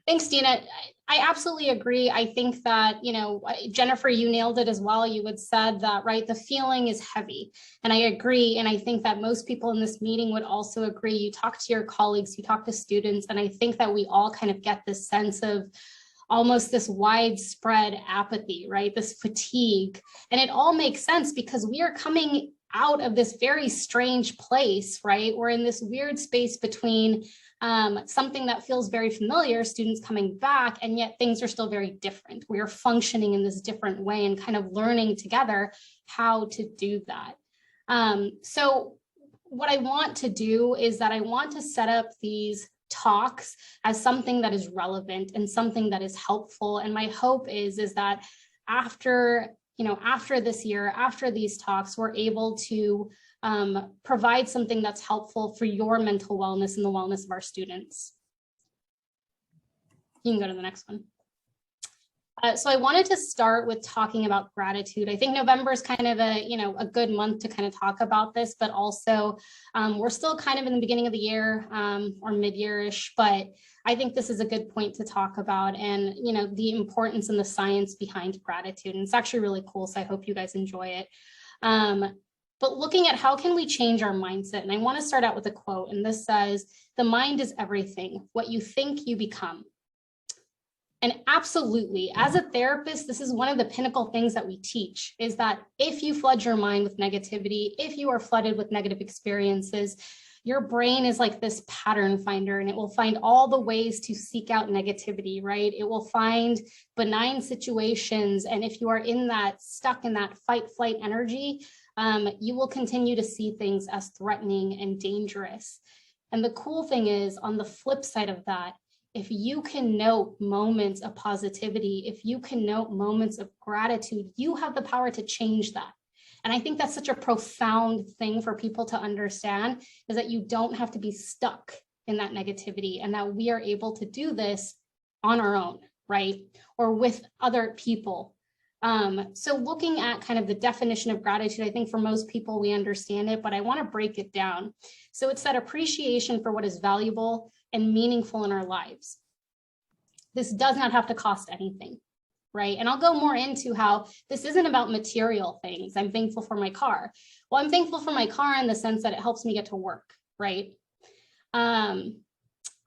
Thanks, Dina. I absolutely agree. I think that, Jennifer, you nailed it as well. You had said that, right, the feeling is heavy. And I agree. And I think that most people in this meeting would also agree. You talk to your colleagues, you talk to students, and I think that we all kind of get this sense of almost this widespread apathy, right? This fatigue. And it all makes sense because we are coming out of this very strange place, right? We're in this weird space between something that feels very familiar, students coming back, and yet things are still very different. We are functioning in this different way and kind of learning together how to do that. So what I want to do is that I want to set up these talks as something that is relevant and something that is helpful. And my hope is that after this year, after these talks, we're able to provide something that's helpful for your mental wellness and the wellness of our students. You can go to the next one. So I wanted to start with talking about gratitude. I think November is kind of a good month to kind of talk about this, but also we're still kind of in the beginning of the year or mid-year-ish, but I think this is a good point to talk about and, the importance and the science behind gratitude. And it's actually really cool. So I hope you guys enjoy it. But looking at how can we change our mindset? And I want to start out with a quote, and this says, "The mind is everything. What you think, you become." And absolutely, as a therapist, this is one of the pinnacle things that we teach, is that if you flood your mind with negativity, if you are flooded with negative experiences, your brain is like this pattern finder, and it will find all the ways to seek out negativity, right? It will find benign situations. And if you are stuck in that fight flight energy, you will continue to see things as threatening and dangerous. And the cool thing is, on the flip side of that, if you can note moments of positivity, if you can note moments of gratitude, you have the power to change that. And I think that's such a profound thing for people to understand, is that you don't have to be stuck in that negativity, and that we are able to do this on our own, right? Or with other people. So looking at kind of the definition of gratitude, I think for most people, we understand it, but I want to break it down. So it's that appreciation for what is valuable and meaningful in our lives. This does not have to cost anything, right? And I'll go more into how this isn't about material things. I'm thankful for my car. Well, I'm thankful for my car in the sense that it helps me get to work, right?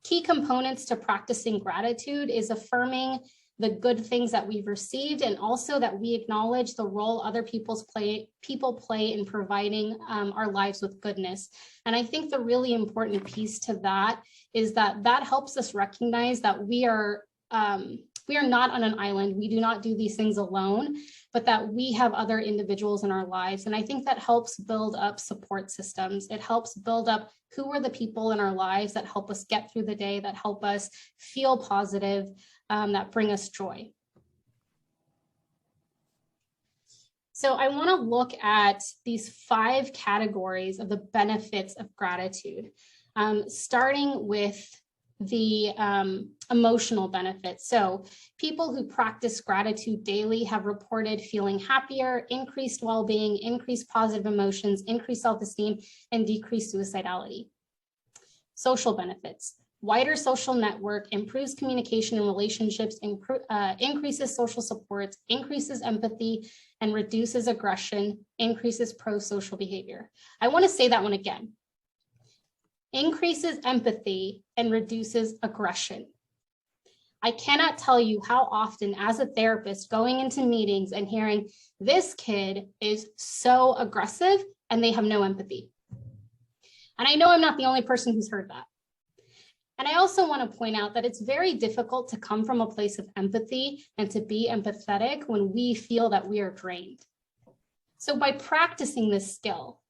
Key components to practicing gratitude is affirming the good things that we've received, and also that we acknowledge the role other people play in providing our lives with goodness. And I think the really important piece to that is that helps us recognize that we are not on an island. We do not do these things alone, but that we have other individuals in our lives. And I think that helps build up support systems. It helps build up who are the people in our lives that help us get through the day, that help us feel positive, that bring us joy. So I want to look at these 5 categories of the benefits of gratitude, starting with the emotional benefits. So people who practice gratitude daily have reported feeling happier, increased well-being, increased positive emotions, increased self-esteem, and decreased suicidality. Social benefits. Wider social network improves communication and relationships, increases social support, increases empathy, and reduces aggression, increases pro-social behavior. I want to say that one again. Increases empathy and reduces aggression. I cannot tell you how often, as a therapist, going into meetings and hearing, this kid is so aggressive and they have no empathy. And I know I'm not the only person who's heard that. And I also want to point out that it's very difficult to come from a place of empathy and to be empathetic when we feel that we are drained. So by practicing this skill,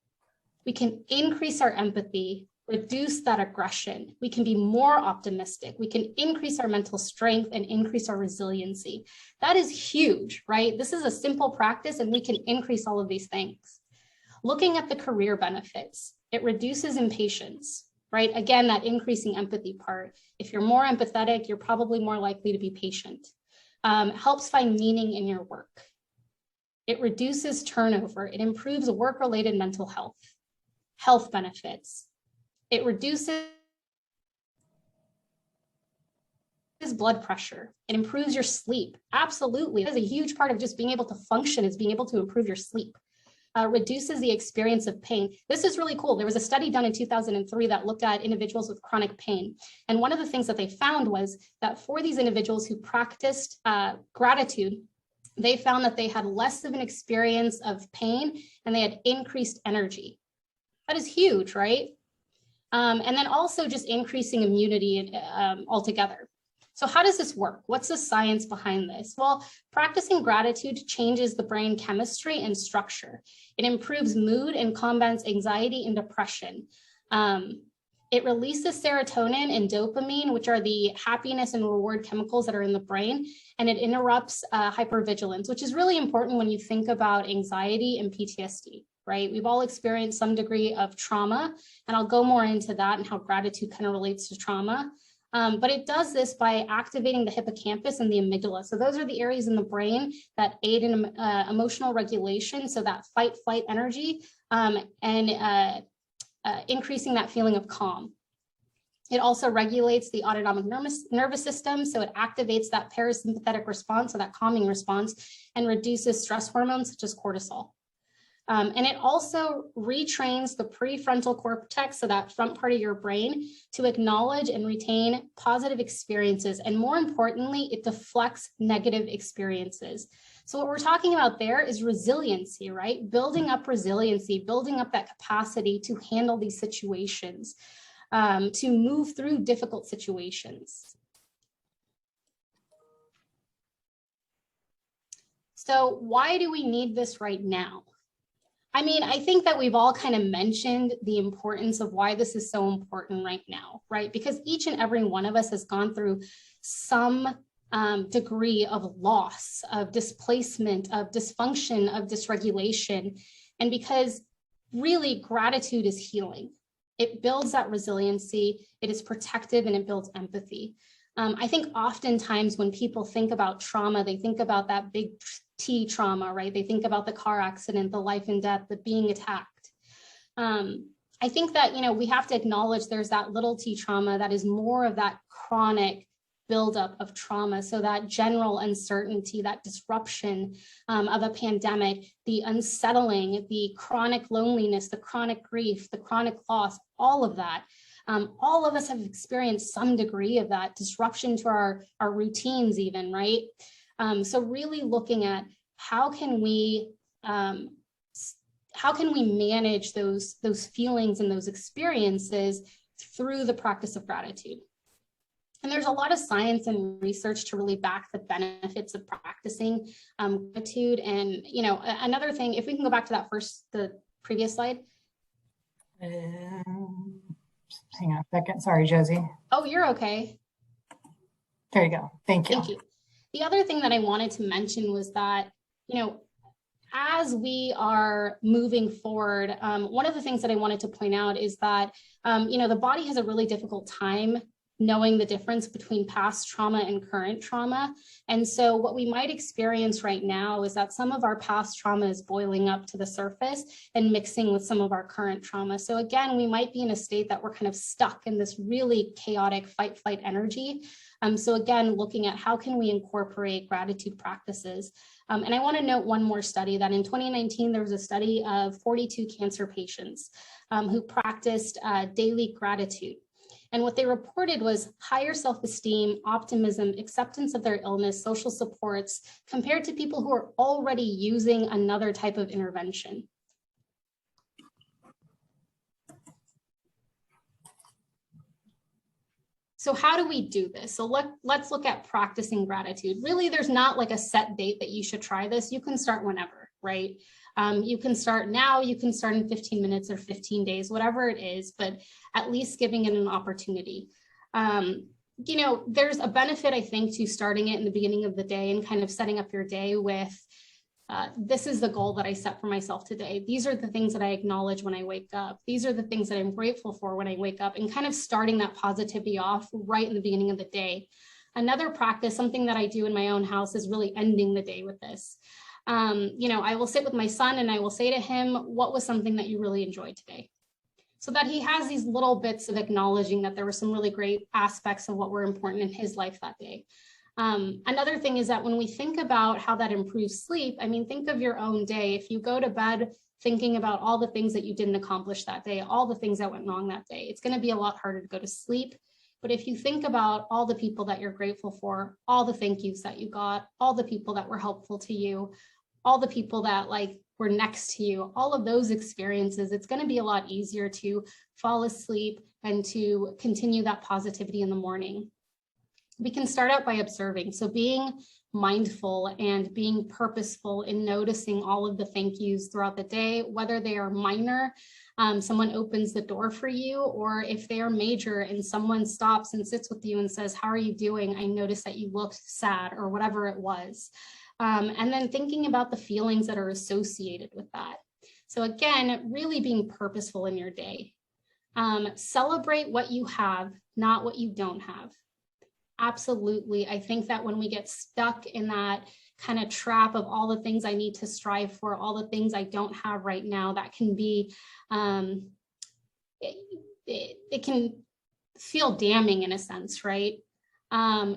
we can increase our empathy, reduce that aggression. We can be more optimistic. We can increase our mental strength and increase our resiliency. That is huge, right? This is a simple practice and we can increase all of these things. Looking at the career benefits, it reduces impatience. Right? Again, that increasing empathy part. If you're more empathetic, you're probably more likely to be patient. Helps find meaning in your work. It reduces turnover. It improves work-related mental health. Health benefits. It reduces blood pressure. It improves your sleep. Absolutely. That is a huge part of just being able to function, is being able to improve your sleep. Reduces the experience of pain. This is really cool. There was a study done in 2003 that looked at individuals with chronic pain. And one of the things that they found was that for these individuals who practiced gratitude, they found that they had less of an experience of pain and they had increased energy. That is huge, right? And then also just increasing immunity altogether. So how does this work? What's the science behind this? Well, practicing gratitude changes the brain chemistry and structure. It improves mood and combats anxiety and depression. It releases serotonin and dopamine, which are the happiness and reward chemicals that are in the brain, and it interrupts hypervigilance, which is really important when you think about anxiety and PTSD, right? We've all experienced some degree of trauma, and I'll go more into that and how gratitude kind of relates to trauma. But it does this by activating the hippocampus and the amygdala. So those are the areas in the brain that aid in emotional regulation, so that fight-flight energy, and increasing that feeling of calm. It also regulates the autonomic nervous system, so it activates that parasympathetic response, so that calming response, and reduces stress hormones such as cortisol. And it also retrains the prefrontal cortex, so that front part of your brain, to acknowledge and retain positive experiences. And more importantly, it deflects negative experiences. So what we're talking about there is resiliency, right? Building up resiliency, building up that capacity to handle these situations, to move through difficult situations. So why do we need this right now? I mean, I think that we've all kind of mentioned the importance of why this is so important right now, right? Because each and every one of us has gone through some degree of loss, of displacement, of dysfunction, of dysregulation. And because really gratitude is healing. It builds that resiliency, it is protective, and it builds empathy. I think oftentimes when people think about trauma, they think about that big T trauma, right? They think about the car accident, the life and death, the being attacked. I think that, we have to acknowledge there's that little T trauma that is more of that chronic buildup of trauma. So that general uncertainty, that disruption of a pandemic, the unsettling, the chronic loneliness, the chronic grief, the chronic loss, all of that. All of us have experienced some degree of that disruption to our routines even, right? So really looking at how can we manage those feelings and those experiences through the practice of gratitude. And there's a lot of science and research to really back the benefits of practicing gratitude. And, another thing, if we can go back to the previous slide. Hang on a second. Sorry, Josie. Oh, you're okay. There you go. Thank you. Thank you. The other thing that I wanted to mention was that, as we are moving forward, one of the things that I wanted to point out is that, the body has a really difficult time knowing the difference between past trauma and current trauma. And so what we might experience right now is that some of our past trauma is boiling up to the surface and mixing with some of our current trauma. So again, we might be in a state that we're kind of stuck in this really chaotic fight-flight energy. So again, looking at how can we incorporate gratitude practices. And I want to note one more study that in 2019, there was a study of 42 cancer patients who practiced daily gratitude. And what they reported was higher self-esteem, optimism, acceptance of their illness, social supports, compared to people who are already using another type of intervention. So how do we do this? So let's look at practicing gratitude. Really, there's not like a set date that you should try this. You can start whenever, right? You can start now, you can start in 15 minutes or 15 days, whatever it is, but at least giving it an opportunity. There's a benefit, I think, to starting it in the beginning of the day and kind of setting up your day with, this is the goal that I set for myself today. These are the things that I acknowledge when I wake up. These are the things that I'm grateful for when I wake up, and kind of starting that positivity off right in the beginning of the day. Another practice, something that I do in my own house, is really ending the day with this. I will sit with my son and I will say to him, what was something that you really enjoyed today? so that he has these little bits of acknowledging that there were some really great aspects of what were important in his life that day. Another thing is that when we think about how that improves sleep, I mean, think of your own day. If you go to bed thinking about all the things that you didn't accomplish that day, all the things that went wrong that day, it's going to be a lot harder to go to sleep. But if you think about all the people that you're grateful for, all the thank yous that you got, all the people that were helpful to you, all the people that like were next to you, all of those experiences, it's going to be a lot easier to fall asleep and to continue that positivity in the morning. We can start out by observing. So being mindful and being purposeful in noticing all of the thank yous throughout the day, whether they are minor, someone opens the door for you, or if they are major and someone stops and sits with you and says, how are you doing? I noticed that you looked sad, or whatever it was. And then thinking about the feelings that are associated with that. So again, really being purposeful in your day. Celebrate what you have, not what you don't have. Absolutely. I think that when we get stuck in that kind of trap of all the things I need to strive for, all the things I don't have right now, that can be, it can feel damning in a sense, right?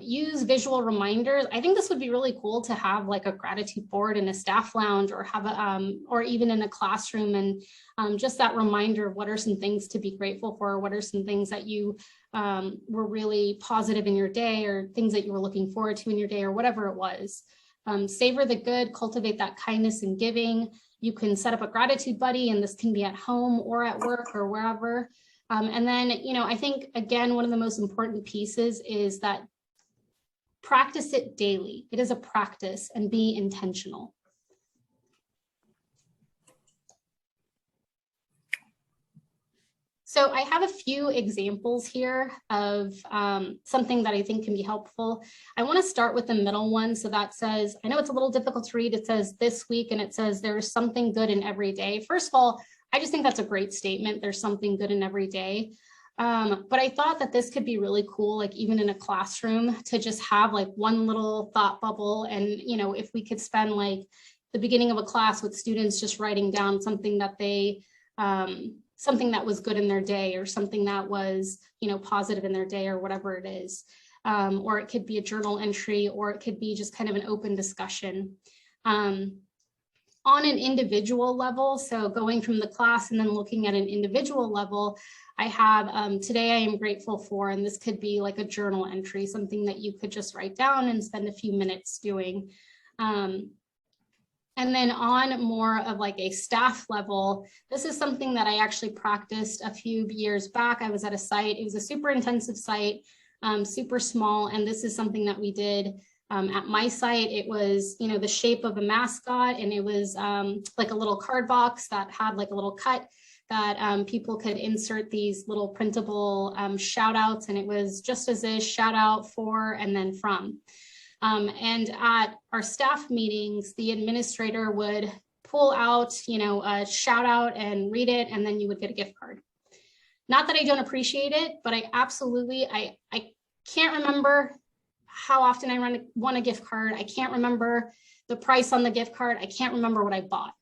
Use visual reminders. I think this would be really cool to have like a gratitude board in a staff lounge, or have a, or even in a classroom, and just that reminder of what are some things to be grateful for, what are some things that you were really positive in your day, or things that you were looking forward to in your day, or whatever it was. Savor the good, cultivate that kindness and giving. You can set up a gratitude buddy, and this can be at home or at work or wherever. And then, you know, I think, again, one of the most important pieces is that practice it daily. It is a practice, and be intentional. So I have a few examples here of something that I think can be helpful. I want to start with the middle one. So that says, I know it's a little difficult to read. It says this week, and it says there's something good in every day. First of all, I just think that's a great statement. There's something good in every day. But I thought that this could be really cool, like even in a classroom, to just have like one little thought bubble. And, you know, if we could spend like the beginning of a class with students just writing down something that they, something that was good in their day, or something that was, you know, positive in their day, or whatever it is. Or it could be a journal entry, or it could be just kind of an open discussion. On an individual level, so going from the class and then looking at an individual level, I have today I am grateful for, and this could be like a journal entry, something that you could just write down and spend a few minutes doing. And then on more of like a staff level, this is something that I actually practiced a few years back. I was at a site, it was a super intensive site, super small, and this is something that we did at my site. It was, you know, the shape of a mascot, and it was like a little card box that had like a little cut that people could insert these little printable shout outs, and it was just as is, shout out for, and then from. And at our staff meetings, the administrator would pull out, you know, a shout out and read it, and then you would get a gift card. Not that I don't appreciate it, but I absolutely, I can't remember how often I won a gift card. I can't remember the price on the gift card. I can't remember what I bought.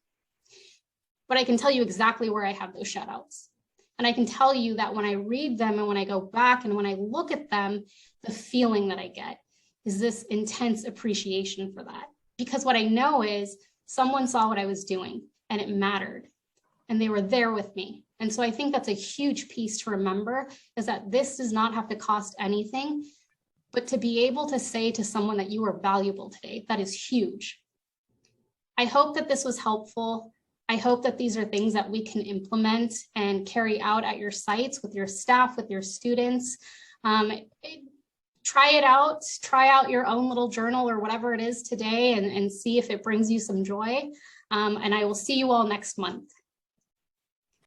But I can tell you exactly where I have those shout outs. And I can tell you that when I read them and when I go back and when I look at them, the feeling that I get is this intense appreciation for that. Because what I know is someone saw what I was doing and it mattered, and they were there with me. And so I think that's a huge piece to remember, is that this does not have to cost anything, but to be able to say to someone that you are valuable today, that is huge. I hope that this was helpful. I hope that these are things that we can implement and carry out at your sites with your staff, with your students. Try it out, try out your own little journal or whatever it is today, and see if it brings you some joy. And I will see you all next month.